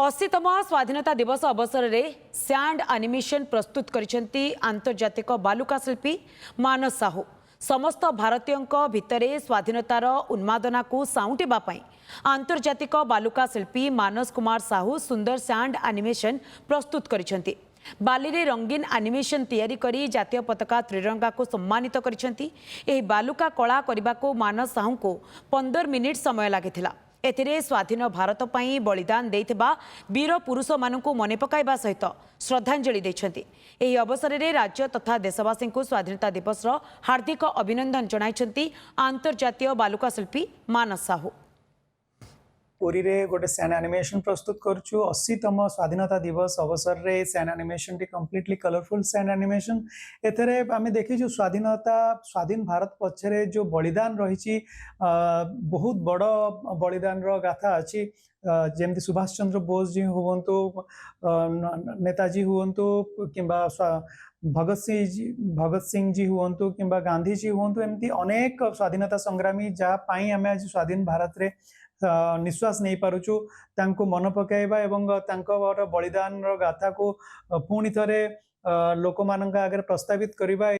अशीतम स्वाधीनता दिवस अवसर में सैंड एनिमेशन प्रस्तुत करिसेंती आंतर्जातिक बालुका शिल्पी मानस साहू। समस्त भारतीयों भितर स्वाधीनतार उन्मादना को साउंटिबा पई आंतर्जातिक बालुका शिल्पी मानस कुमार साहू सुंदर सैंड एनिमेशन प्रस्तुत करिसेंती। बाली रे रंगीन एनिमेशन तैयारी करी जातीय पताका त्रिरंगा को सम्मानित करिसेंती। एही बालुका कला करने को मानस साहू को 15 मिनिट समय लागिथिला। एथिरे स्वाधीन भारत पई बलिदान देइथिबा वीर पुरुष मानकु मने पकाइबा सहित श्रद्धांजलि दैछंती। एही अवसर में राज्य तथा देशवासी को स्वाधीनता दिवस हार्दिक अभिनंदन जणाइछंती आंतर्जातीय बालुका शिल्पी मानस साहू। पुरी रे गोटे सैन एनिमेशन प्रस्तुत करछु 80तम स्वाधीनता दिवस अवसर रे सैन एनिमेशन टी कंप्लीटली कलरफुल सैन एनिमेशन एथरे आमे देखिछु स्वाधीन भारत पछरे जो बलिदान रही बहुत बड़ बलिदान रो गाथा अछि। जेमती सुभाष चंद्र बोस जी हुवंतु नेताजी हुवंतु किंबा भगत सिंह जी हुवंतु किंबा गांधी जी हुवंतु एमती अनेक स्वाधीनता संग्रामी जा पाई आमे आज स्वाधीन भारत रे निश्वास नहीं पारुचु तांको मन पकाइबा एवं तांको बलिदान गाथा को पुणी थे लोक मान आगे प्रस्तावित करबा।